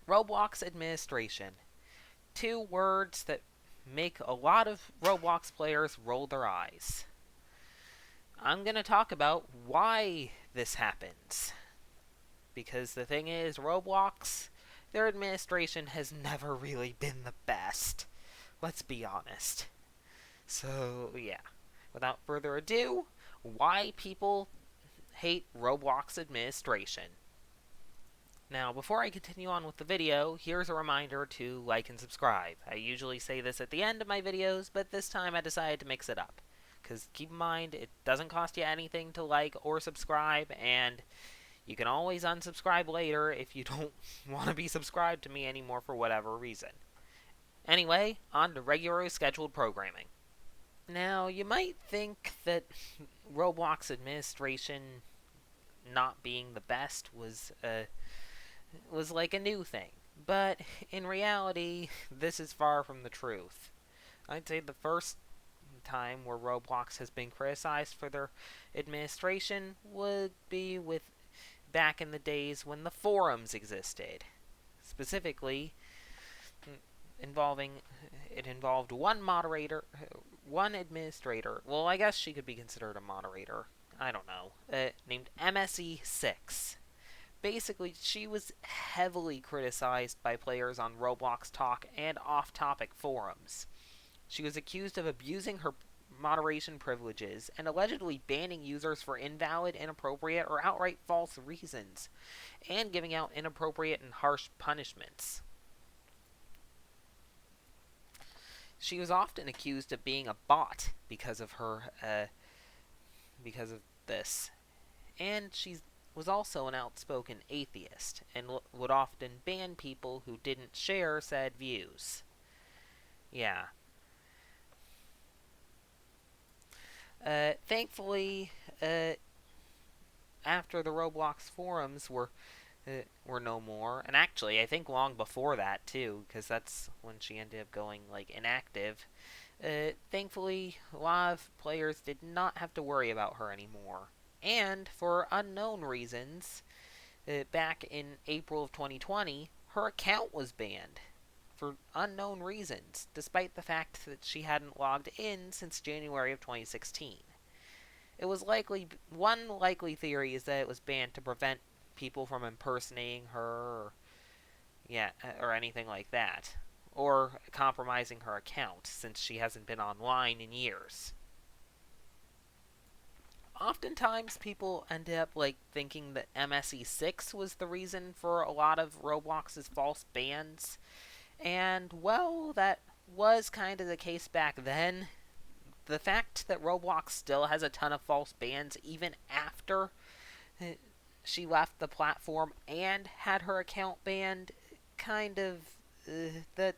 Roblox administration. Two words that make a lot of Roblox players roll their eyes. I'm going to talk about why this happens. Because the thing is, Roblox, their administration has never really been the best. Let's be honest. So, yeah. Without further ado, why people hate Roblox administration. Now, before I continue on with the video, here's a reminder to like and subscribe. I usually say this at the end of my videos, but this time I decided to mix it up. Because keep in mind, it doesn't cost you anything to like or subscribe, and you can always unsubscribe later if you don't want to be subscribed to me anymore for whatever reason. Anyway, on to regularly scheduled programming. Now, you might think that Roblox administration not being the best was like a new thing, but in reality, this is far from the truth. I'd say the first time where Roblox has been criticized for their administration would be with back in the days when the forums existed. Specifically, it involved one moderator, one administrator. Well, I guess she could be considered a moderator. I don't know. Named MSE6. Basically, she was heavily criticized by players on Roblox Talk and off-topic forums. She was accused of abusing her moderation privileges and allegedly banning users for invalid, inappropriate, or outright false reasons, and giving out inappropriate and harsh punishments. She was often accused of being a bot because of this, and she was also an outspoken atheist and would often ban people who didn't share said views. Yeah. Thankfully, after the Roblox forums were no more, and actually, I think long before that too, because that's when she ended up going inactive. Thankfully, a lot of players did not have to worry about her anymore. And for unknown reasons, back in April of 2020, her account was banned for unknown reasons, despite the fact that she hadn't logged in since January of 2016. It was one likely theory is that it was banned to prevent people from impersonating her, or anything like that, or compromising her account since she hasn't been online in years. Oftentimes, people end up thinking that MSE6 was the reason for a lot of Roblox's false bans. And, well, that was kind of the case back then. The fact that Roblox still has a ton of false bans even after she left the platform and had her account banned that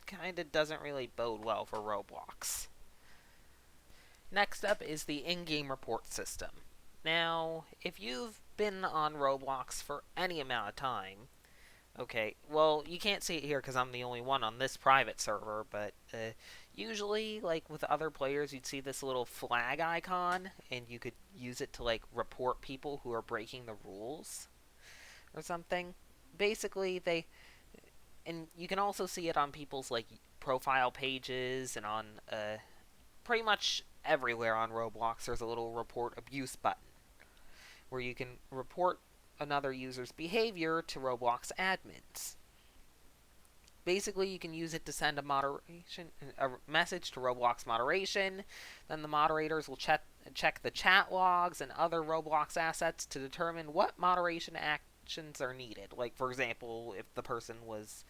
kind of doesn't really bode well for Roblox. Next up is the InGame Reports system. Now, if you've been on Roblox for any amount of time, okay, well, you can't see it here because I'm the only one on this private server, but usually, with other players, you'd see this little flag icon, and you could use it to, report people who are breaking the rules or something. Basically, and you can also see it on people's, profile pages and on, pretty much everywhere on Roblox, there's a little report abuse button where you can report another user's behavior to Roblox admins. Basically, you can use it to send a message to Roblox moderation. Then the moderators will check the chat logs and other Roblox assets to determine what moderation actions are needed. For example, if the person was,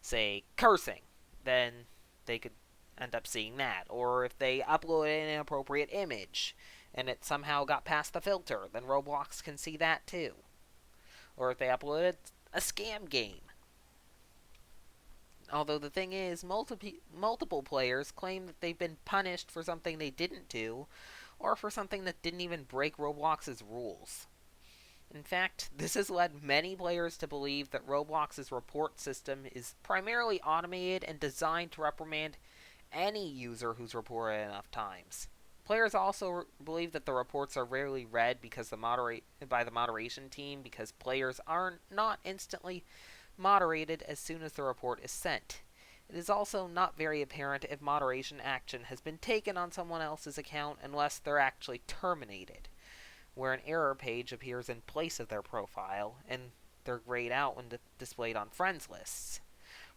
say, cursing, then they could end up seeing that. Or if they uploaded an inappropriate image and it somehow got past the filter, then Roblox can see that too. Or if they uploaded a scam game. Although the thing is, multiple players claim that they've been punished for something they didn't do, or for something that didn't even break Roblox's rules. In fact, this has led many players to believe that Roblox's report system is primarily automated and designed to reprimand any user who's reported enough times. Players also believe that the reports are rarely read by the moderation team because players are not instantly moderated as soon as the report is sent. It is also not very apparent if moderation action has been taken on someone else's account unless they're actually terminated, where an error page appears in place of their profile, and they're grayed out when displayed on friends lists.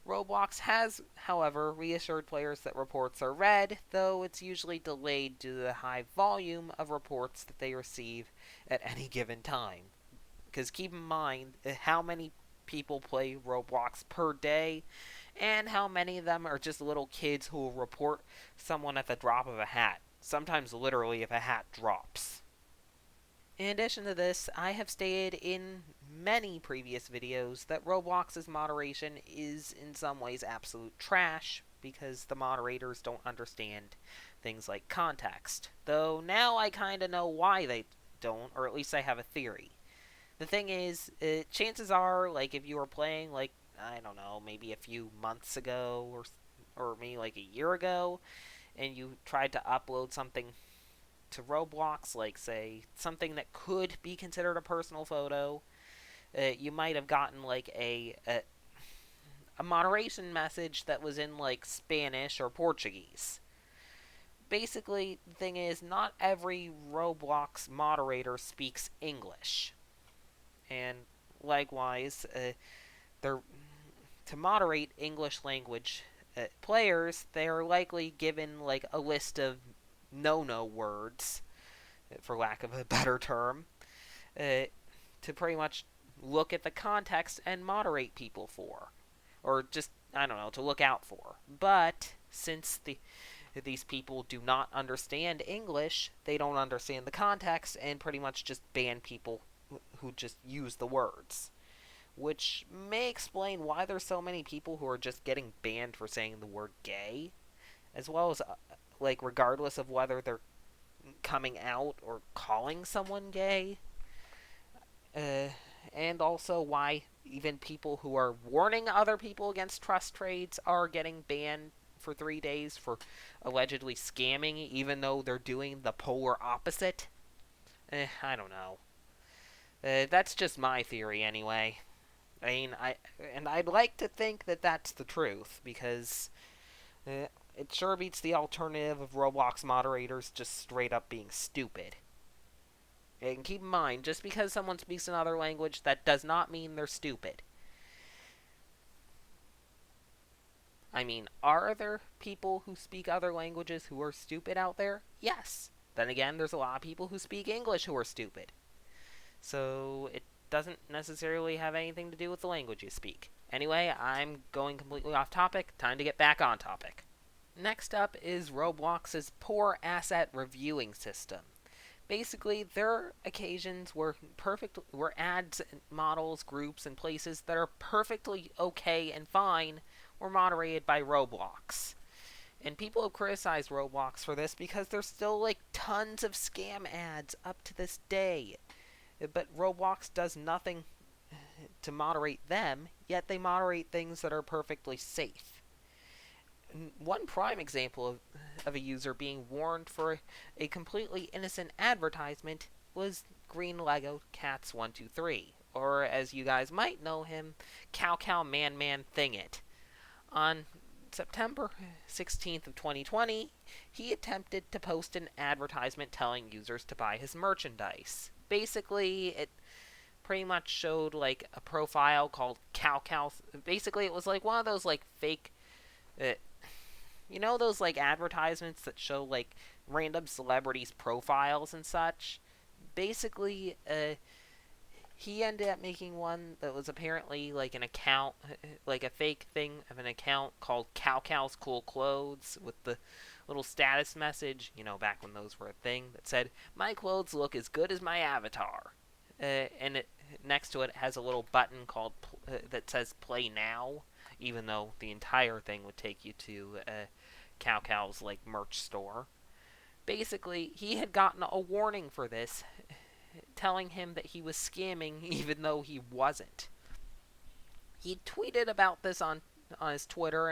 Roblox has, however, reassured players that reports are read, though it's usually delayed due to the high volume of reports that they receive at any given time. Because keep in mind how many people play Roblox per day, and how many of them are just little kids who will report someone at the drop of a hat, sometimes literally if a hat drops. In addition to this, I have stated in many previous videos that Roblox's moderation is in some ways absolute trash because the moderators don't understand things like context. Though now I kinda know why they don't, or at least I have a theory. The thing is, chances are, like, if you were playing, like, I don't know, maybe a few months ago, or maybe like a year ago, and you tried to upload something to Roblox, like, say, something that could be considered a personal photo, you might have gotten, like, a moderation message that was in, like, Spanish or Portuguese. Basically, the thing is, not every Roblox moderator speaks English. And likewise, they're to moderate English language players, they are likely given like a list of no words, for lack of a better term, to pretty much look at the context and moderate people for, or just I don't know, to look out for. But since these people do not understand English, they don't understand the context, and pretty much just ban people who just use the words. Which may explain why there's so many people who are just getting banned for saying the word gay, as well as, like, regardless of whether they're coming out or calling someone gay. And also why even people who are warning other people against trust trades are getting banned for 3 days for allegedly scamming, even though they're doing the polar opposite. I don't know. That's just my theory anyway. I mean, I'd like to think that that's the truth, because it sure beats the alternative of Roblox moderators just straight up being stupid. And keep in mind, just because someone speaks another language, that does not mean they're stupid. I mean, are there people who speak other languages who are stupid out there? Yes. Then again, there's a lot of people who speak English who are stupid. So it doesn't necessarily have anything to do with the language you speak. Anyway, I'm going completely off topic. Time to get back on topic. Next up is Roblox's poor asset reviewing system. Basically, there are occasions where ads, models, groups, and places that are perfectly okay and fine were moderated by Roblox. And people have criticized Roblox for this because there's still, like, tons of scam ads up to this day. But Roblox does nothing to moderate them, yet they moderate things that are perfectly safe. One prime example of a user being warned for a completely innocent advertisement was Green Lego Cats 123, or as you guys might know him, Cow Man Man Thing It. On September 16th of 2020, he attempted to post an advertisement telling users to buy his merchandise. Basically, it pretty much showed like a profile called Cow. Basically, it was like one of those like fake, you know, those like advertisements that show like random celebrities' profiles and such. Basically, he ended up making one that was apparently like an account, like a fake thing of an account called Cow's Cool Clothes with the little status message, you know, back when those were a thing, that said, "My clothes look as good as my avatar." And next to it has a little button called that says "Play Now," even though the entire thing would take you to Cow's like merch store. Basically, he had gotten a warning for this, telling him that he was scamming even though he wasn't. He tweeted about this on his Twitter,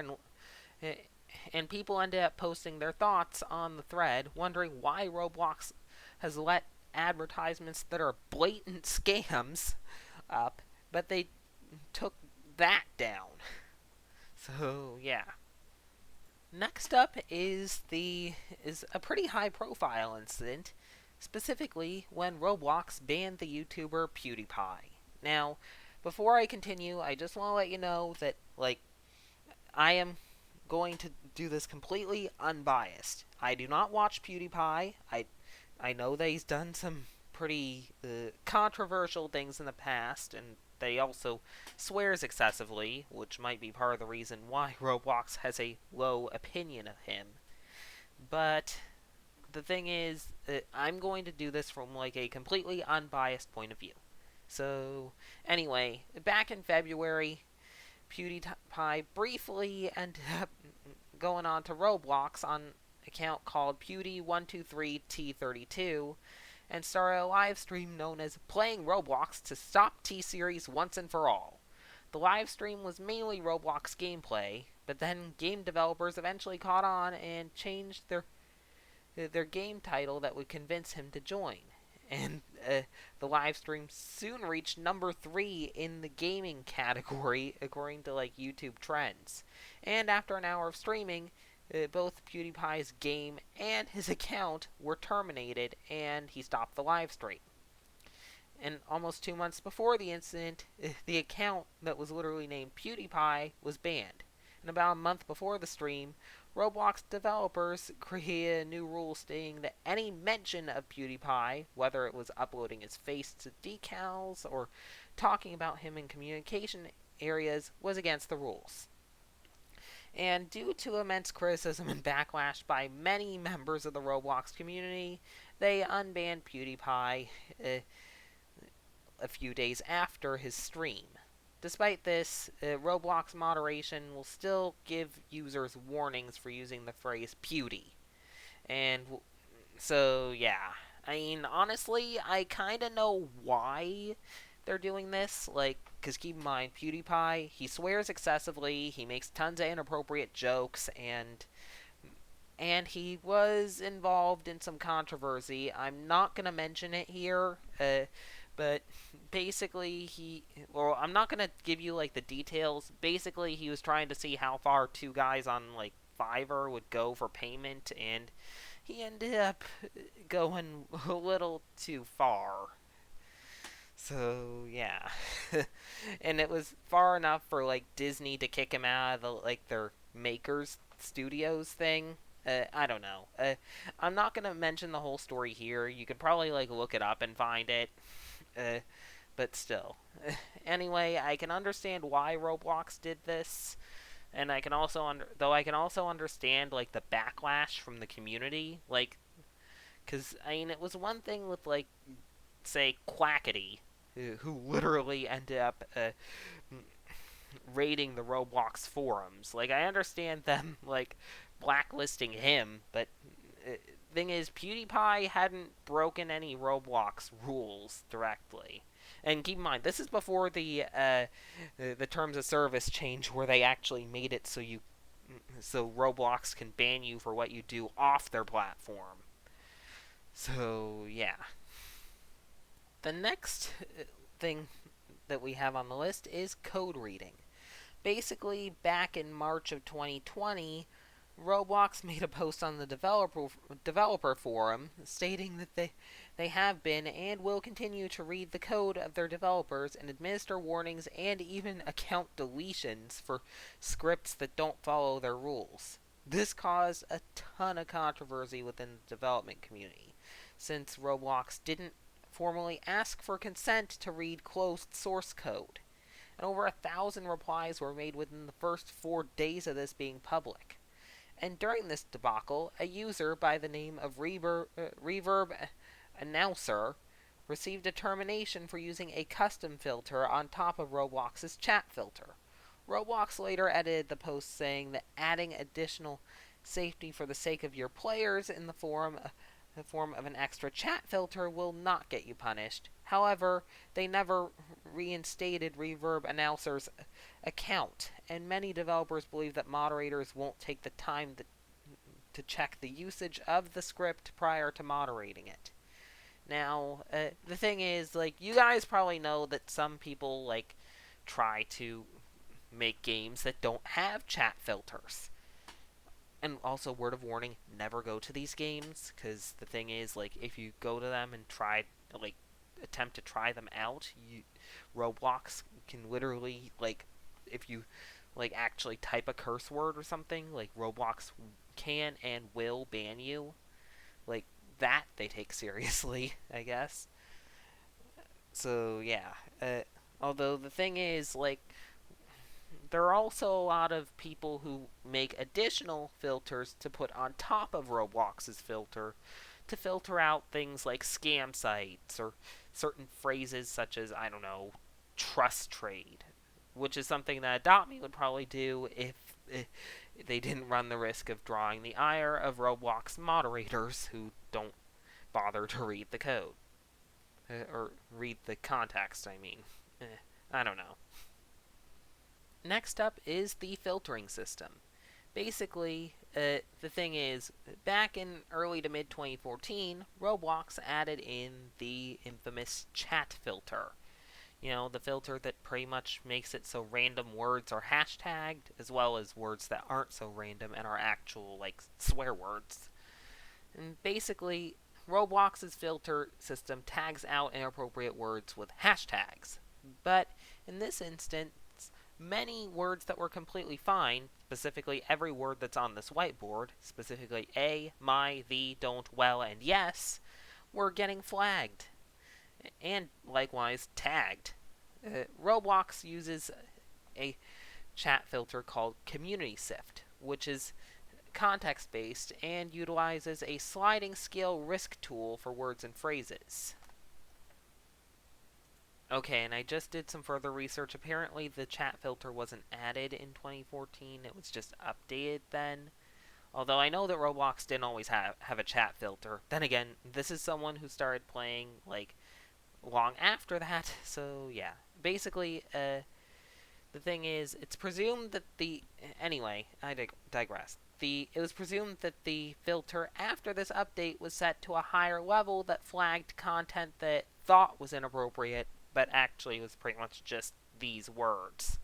and people ended up posting their thoughts on the thread, wondering why Roblox has let advertisements that are blatant scams up, but they took that down. So, yeah. Next up is a pretty high profile incident, specifically when Roblox banned the YouTuber Pewdiepie. Now, before I continue, I just want to let you know that I am going to do this completely unbiased. I do not watch PewDiePie. I know that he's done some pretty controversial things in the past, and that he also swears excessively, which might be part of the reason why Roblox has a low opinion of him. But the thing is, I'm going to do this from a completely unbiased point of view. So, anyway, back in February, PewDiePie briefly ended up going on to Roblox on an account called Pewdie123T32 and started a live stream known as Playing Roblox to Stop T-Series Once and For All. The live stream was mainly Roblox gameplay, but then game developers eventually caught on and changed their game title that would convince him to join. And the live stream soon reached number 3 in the gaming category, according to YouTube trends. And after an hour of streaming, both PewDiePie's game and his account were terminated, and he stopped the live stream. And almost 2 months before the incident, the account that was literally named PewDiePie was banned. And about a month before the stream, Roblox developers created a new rule stating that any mention of PewDiePie, whether it was uploading his face to decals or talking about him in communication areas, was against the rules. And due to immense criticism and backlash by many members of the Roblox community, they unbanned PewDiePie a few days after his stream. Despite this, Roblox moderation will still give users warnings for using the phrase Pewdie. And so, yeah. I mean, honestly, I kind of know why they're doing this. Because keep in mind, PewDiePie, he swears excessively, he makes tons of inappropriate jokes, and he was involved in some controversy. I'm not going to mention it here, but basically I'm not going to give you the details. Basically, he was trying to see how far two guys on Fiverr would go for payment, and he ended up going a little too far. So, yeah. And it was far enough for Disney to kick him out of their Makers Studios thing. I don't know. I'm not going to mention the whole story here. You could probably look it up and find it. But still. Anyway, I can understand why Roblox did this, and I can also understand the backlash from the community, because I mean it was one thing with say Quackity, who literally ended up raiding the Roblox forums. I understand them blacklisting him, but thing is, PewDiePie hadn't broken any Roblox rules directly. And keep in mind, this is before the terms of service change, where they actually made it so Roblox can ban you for what you do off their platform. So yeah. The next thing that we have on the list is code reading. Basically, back in March of 2020, Roblox made a post on the developer forum stating that they have been and will continue to read the code of their developers and administer warnings and even account deletions for scripts that don't follow their rules. This caused a ton of controversy within the development community, since Roblox didn't formally ask for consent to read closed source code. And over 1,000 replies were made within the first 4 days of this being public. And during this debacle, a user by the name of Reverb Announcer received a termination for using a custom filter on top of Roblox's chat filter. Roblox later edited the post saying that adding additional safety for the sake of your players in the form of an extra chat filter will not get you punished. However, they never reinstated Reverb Announcer's account, and many developers believe that moderators won't take the time to check the usage of the script prior to moderating it. Now, the thing is, you guys probably know that some people, try to make games that don't have chat filters. And also, word of warning, never go to these games, because the thing is, like, if you go to them and like, attempt to try them out, Roblox can literally, like, if you, like, actually type a curse word or something, like, Roblox can and will ban you. Like, that they take seriously, I guess. So, yeah. Although, the thing is, like, there are also a lot of people who make additional filters to put on top of Roblox's filter to filter out things like scam sites or certain phrases such as, I don't know, trust trade, which is something that Adopt Me would probably do if they didn't run the risk of drawing the ire of Roblox moderators who don't bother to read the code. Or read the context, I mean. I don't know. Next up is the filtering system. Basically, the thing is, back in early to mid 2014, Roblox added in the infamous chat filter. You know, the filter that pretty much makes it so random words are hashtagged, as well as words that aren't so random and are actual, like, swear words. And basically, Roblox's filter system tags out inappropriate words with hashtags. But in this instance, many words that were completely fine, specifically every word that's on this whiteboard, specifically a, my, the, don't, well, and yes, were getting flagged. And likewise tagged. Roblox uses a chat filter called Community Sift, which is context based and utilizes a sliding scale risk tool for words and phrases. Okay, and I just did some further research. Apparently, the chat filter wasn't added in 2014, it was just updated then. Although I know that Roblox didn't always have a chat filter. Then again, this is someone who started playing, like, long after that, so yeah. Basically, the thing is, it's presumed that the... Anyway, I digress. It was presumed that the filter after this update was set to a higher level that flagged content that thought was inappropriate, but actually was pretty much just these words.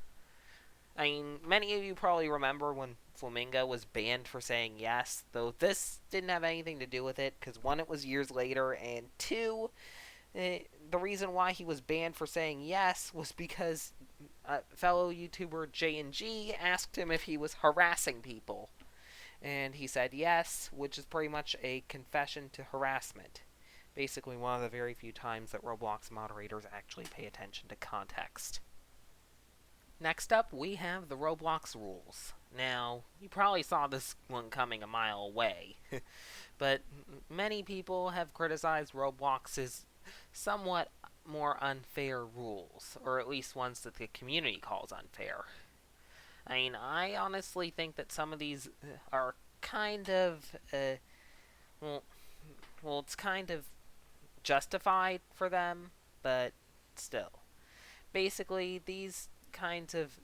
I mean, many of you probably remember when Flamingo was banned for saying yes, though this didn't have anything to do with it, because one, it was years later, and two, the reason why he was banned for saying yes was because fellow YouTuber J&G asked him if he was harassing people. And he said yes, which is pretty much a confession to harassment. Basically one of the very few times that Roblox moderators actually pay attention to context. Next up, we have the Roblox Rules. Now, you probably saw this one coming a mile away, but many people have criticized Roblox's somewhat more unfair rules, or at least ones that the community calls unfair. I mean, I honestly think that some of these are kind of, well, it's kind of justified for them, but still. Basically, these kinds of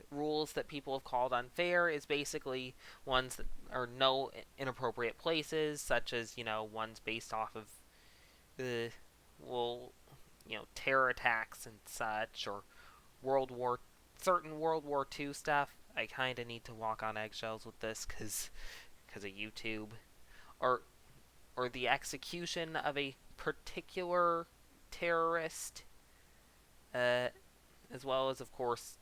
rules that people have called unfair is basically ones that are no inappropriate places, such as, you know, ones based off of well, you know, terror attacks and such, or certain World War II stuff. I kind of need to walk on eggshells with this because of YouTube, or the execution of a particular terrorist, as well as, of course,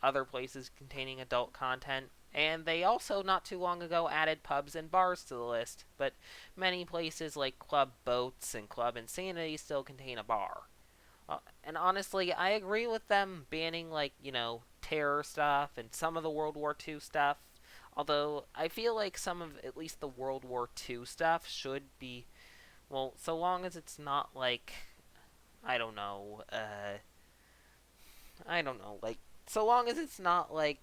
other places containing adult content. And they also, not too long ago, added pubs and bars to the list, but many places like Club Boats and Club Insanity still contain a bar. And honestly, I agree with them banning, like, you know, terror stuff and some of the World War II stuff. Although, I feel like some of, at least the World War II stuff should be, well, so long as it's not like, I don't know, like, so long as it's not like,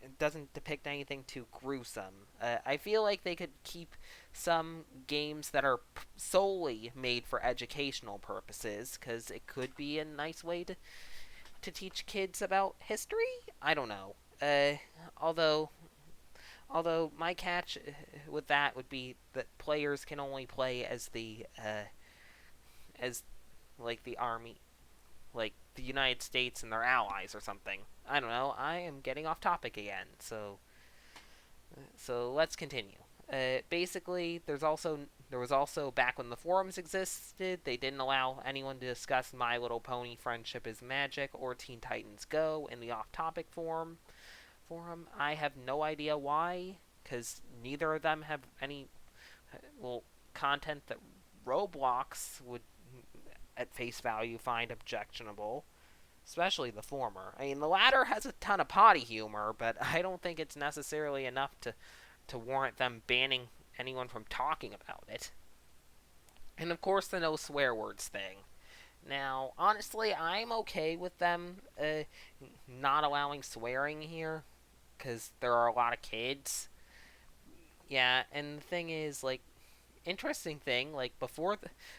it doesn't depict anything too gruesome. I feel like they could keep some games that are solely made for educational purposes, because it could be a nice way to teach kids about history? I don't know. Although my catch with that would be that players can only play as the, as, like, the army, like, the United States and their allies or something. I don't know. I am getting off topic again. So let's continue. Basically, there was also back when the forums existed, they didn't allow anyone to discuss My Little Pony Friendship is Magic or Teen Titans Go in the off-topic forum. I have no idea why, because neither of them have any content that Roblox would at face value find objectionable, especially the former. I mean, the latter has a ton of potty humor, but I don't think it's necessarily enough to warrant them banning anyone from talking about it. And of course, the no swear words thing. Now, honestly, I'm okay with them not allowing swearing here, because there are a lot of kids. Yeah, and the thing is, like, interesting thing, like,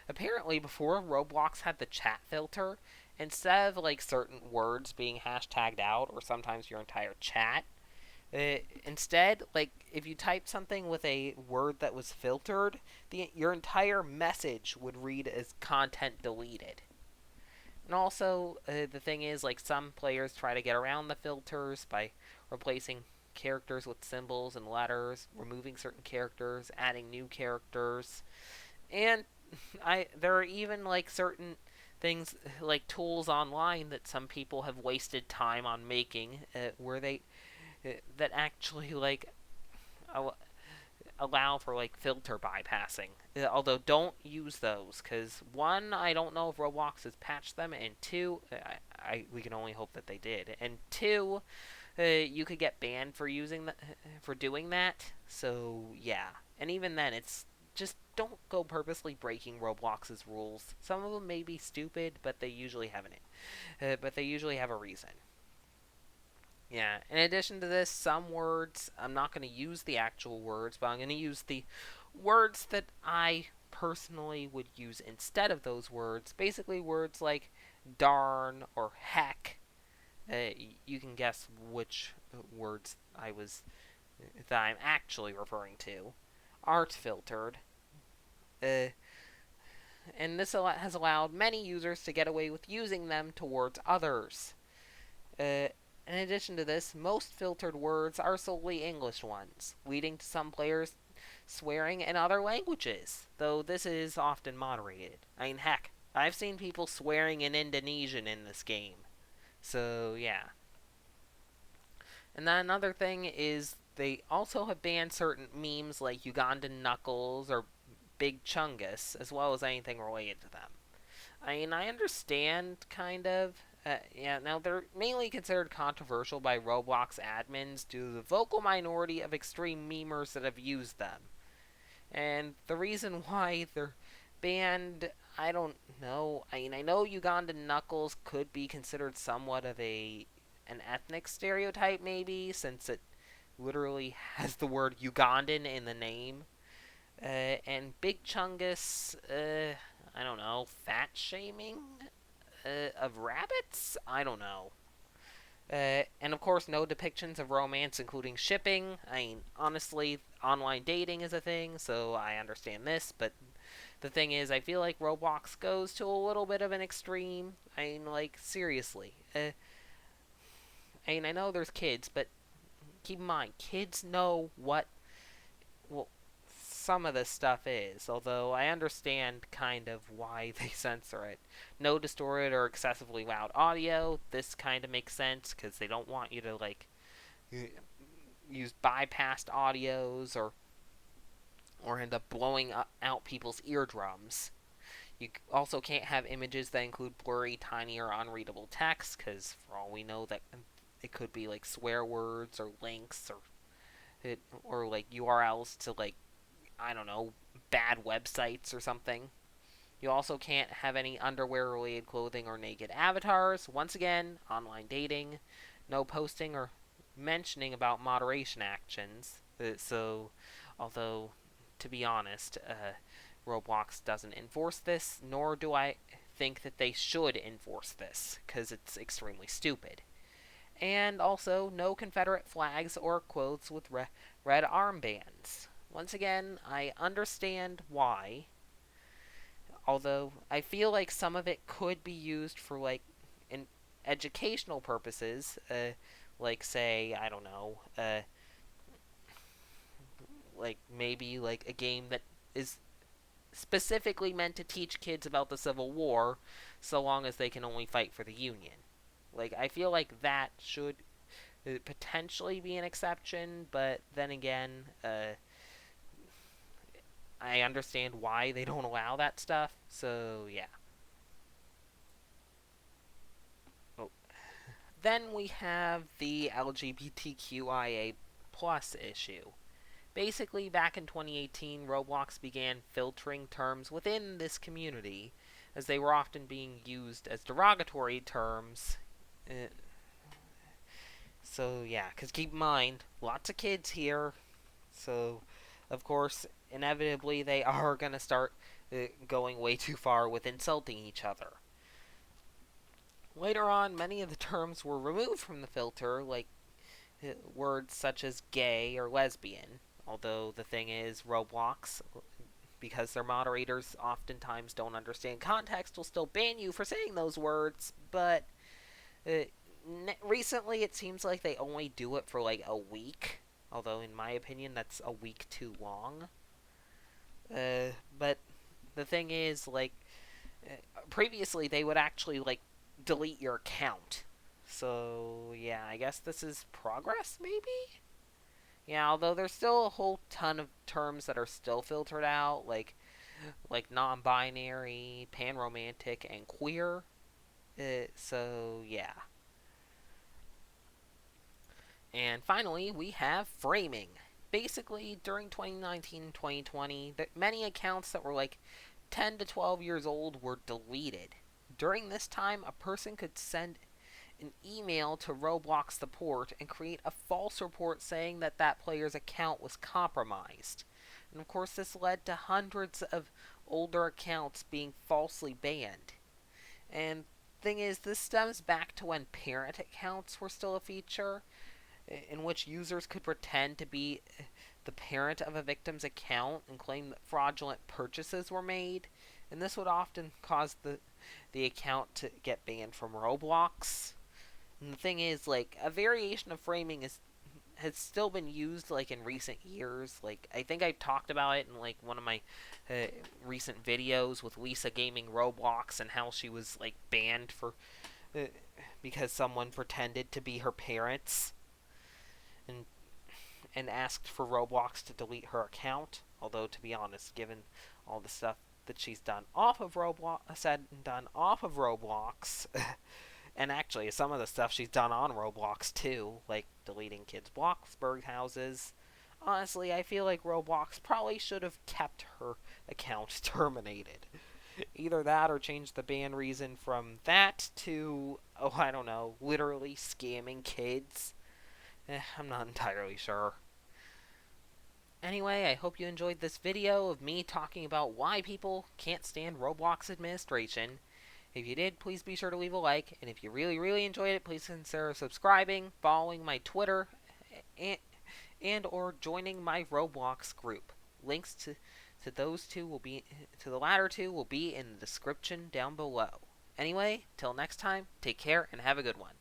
apparently before Roblox had the chat filter, instead of, like, certain words being hashtagged out, or sometimes your entire chat, instead, like, if you typed something with a word that was filtered, your entire message would read as content deleted. And also, the thing is, like, some players try to get around the filters by replacing characters with symbols and letters, removing certain characters, adding new characters, and there are even, like, certain things, like tools online that some people have wasted time on making, where they that actually, like, allow for, like, filter bypassing. Although, don't use those, because, one, I don't know if Roblox has patched them, and two, we can only hope that they did, and two, you could get banned for for doing that, so, yeah. And even then, it's just don't go purposely breaking Roblox's rules. Some of them may be stupid, but they usually have a reason. Yeah, in addition to this, some words, I'm not going to use the actual words, but I'm going to use the words that I personally would use instead of those words. Basically, words like darn or heck. You can guess which words that I'm actually referring to. Aren't filtered. And this has allowed many users to get away with using them towards others. In addition to this, most filtered words are solely English ones, leading to some players swearing in other languages, though this is often moderated. I mean, heck, I've seen people swearing in Indonesian in this game. So, yeah. And then another thing is they also have banned certain memes like Ugandan Knuckles or Big Chungus, as well as anything related to them. I mean, I understand, kind of. Yeah, now they're mainly considered controversial by Roblox admins due to the vocal minority of extreme memers that have used them. And the reason why they're banned, I don't know. I mean, I know Ugandan Knuckles could be considered somewhat of an ethnic stereotype, maybe, since it literally has the word Ugandan in the name. And Big Chungus, I don't know, fat shaming of rabbits? I don't know. And of course, no depictions of romance, including shipping. I mean, honestly, online dating is a thing, so I understand this, but the thing is, I feel like Roblox goes to a little bit of an extreme. I mean, like, seriously. I mean, I know there's kids, but keep in mind, kids know what, well, some of this stuff is, although I understand kind of why they censor it. No distorted or excessively loud audio. This kind of makes sense, because they don't want you to, like, use bypassed audios or end up blowing out people's eardrums. You also can't have images that include blurry, tiny, or unreadable text, because for all we know, that it could be, like, swear words or links or like URLs to, like, I don't know, bad websites or something. You also can't have any underwear-related clothing or naked avatars. Once again, online dating. No posting or mentioning about moderation actions. So, although, to be honest, Roblox doesn't enforce this, nor do I think that they should enforce this, because it's extremely stupid. And also, no Confederate flags or quotes with red armbands. Once again, I understand why, although I feel like some of it could be used for, like, educational purposes, like say, I don't know, like maybe like a game that is specifically meant to teach kids about the Civil War, so long as they can only fight for the Union. Like, I feel like that should potentially be an exception, but then again, I understand why they don't allow that stuff, so yeah. Oh. Then we have the LGBTQIA plus issue. Basically, back in 2018, Roblox began filtering terms within this community, as they were often being used as derogatory terms. Uh, so, yeah, because keep in mind, lots of kids here, so of course, inevitably, they are going to start going way too far with insulting each other. Later on, many of the terms were removed from the filter, like words such as gay or lesbian. Although the thing is, Roblox, because their moderators oftentimes don't understand context, will still ban you for saying those words. But uh, recently, it seems like they only do it for like a week. Although, in my opinion, that's a week too long. But the thing is, like, previously they would actually like delete your account. So yeah, I guess this is progress, maybe. Yeah, although there's still a whole ton of terms that are still filtered out, like non-binary, pan-romantic, and queer. So yeah. And finally, we have framing. Basically, during 2019 and 2020, many accounts that were like 10 to 12 years old were deleted. During this time, a person could send an email to Roblox support and create a false report saying that that player's account was compromised. And of course, this led to hundreds of older accounts being falsely banned. And thing is, this stems back to when parent accounts were still a feature, in which users could pretend to be the parent of a victim's account and claim that fraudulent purchases were made. And this would often cause the account to get banned from Roblox. And the thing is, like, a variation of framing has still been used, like, in recent years. Like, I think I've talked about it in, like, one of my recent videos with Lisa Gaming Roblox and how she was, like, banned for because someone pretended to be her parents and asked for Roblox to delete her account. Although, to be honest, given all the stuff that she's done off of Roblox, said and done off of Roblox, and actually some of the stuff she's done on Roblox too, like deleting kids' Bloxburg houses. Honestly, I feel like Roblox probably should have kept her account terminated. Either that or change the ban reason from that to, oh, I don't know, literally scamming kids. I'm not entirely sure. Anyway, I hope you enjoyed this video of me talking about why people can't stand Roblox administration. If you did, please be sure to leave a like, and if you really enjoyed it, please consider subscribing, following my Twitter, and or joining my Roblox group. Links to the latter two will be in the description down below. Anyway, till next time, take care and have a good one.